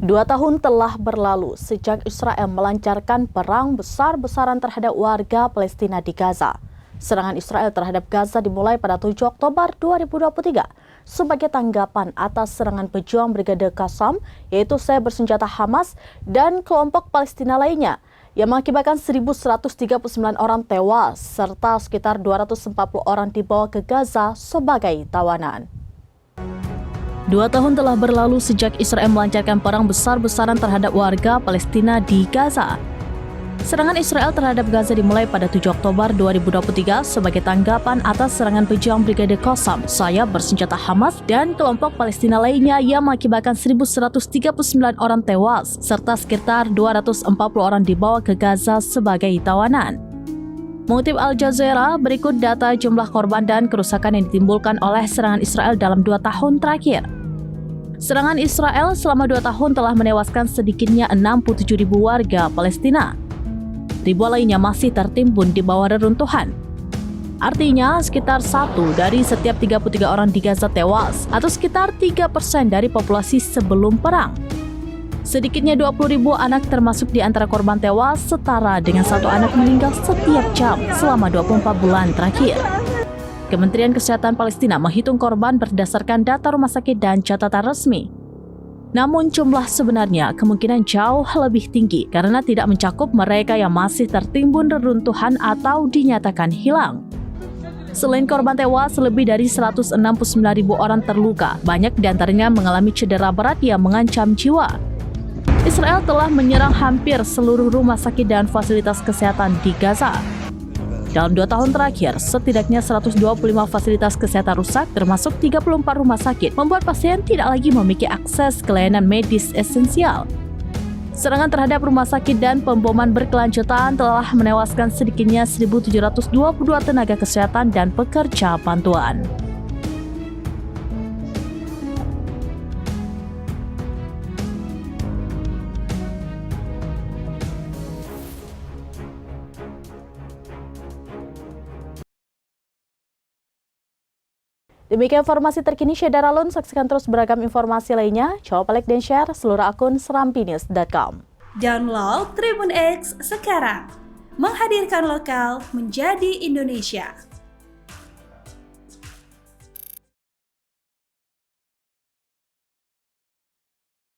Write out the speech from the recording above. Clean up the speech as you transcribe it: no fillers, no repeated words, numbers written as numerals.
2 tahun telah berlalu sejak Israel melancarkan perang besar-besaran terhadap warga Palestina di Gaza. Serangan Israel terhadap Gaza dimulai pada 7 Oktober 2023 sebagai tanggapan atas serangan pejuang Brigade Qassam, yaitu sel bersenjata Hamas dan kelompok Palestina lainnya, yang mengakibatkan 1.139 orang tewas serta sekitar 240 orang dibawa ke Gaza sebagai tawanan. 2 tahun telah berlalu sejak Israel melancarkan perang besar-besaran terhadap warga Palestina di Gaza. Serangan Israel terhadap Gaza dimulai pada 7 Oktober 2023 sebagai tanggapan atas serangan pejuang Brigade Qassam, sayap bersenjata Hamas dan kelompok Palestina lainnya yang mengakibatkan 1.139 orang tewas serta sekitar 240 orang dibawa ke Gaza sebagai tawanan. Mengutip Al Jazeera, berikut data jumlah korban dan kerusakan yang ditimbulkan oleh serangan Israel dalam 2 tahun terakhir. Serangan Israel selama 2 tahun telah menewaskan sedikitnya 67.000 warga Palestina. Ribuan lainnya masih tertimbun di bawah reruntuhan. Artinya, sekitar 1 dari setiap 33 orang di Gaza tewas, atau sekitar 3% dari populasi sebelum perang. Sedikitnya 20.000 anak termasuk di antara korban tewas, setara dengan 1 anak meninggal setiap jam selama 24 bulan terakhir. Kementerian Kesehatan Palestina menghitung korban berdasarkan data rumah sakit dan catatan resmi. Namun jumlah sebenarnya kemungkinan jauh lebih tinggi karena tidak mencakup mereka yang masih tertimbun reruntuhan atau dinyatakan hilang. Selain korban tewas, lebih dari 169.000 orang terluka, banyak diantaranya mengalami cedera berat yang mengancam jiwa. Israel telah menyerang hampir seluruh rumah sakit dan fasilitas kesehatan di Gaza. Dalam 2 tahun terakhir, setidaknya 125 fasilitas kesehatan rusak, termasuk 34 rumah sakit, membuat pasien tidak lagi memiliki akses ke layanan medis esensial. Serangan terhadap rumah sakit dan pemboman berkelanjutan telah menewaskan sedikitnya 1.722 tenaga kesehatan dan pekerja bantuan. Demikian informasi terkini Syedara Lun. Saksikan terus beragam informasi lainnya. Coba like dan share seluruh akun serampinews.com. Download Tribun X sekarang. Menghadirkan lokal menjadi Indonesia.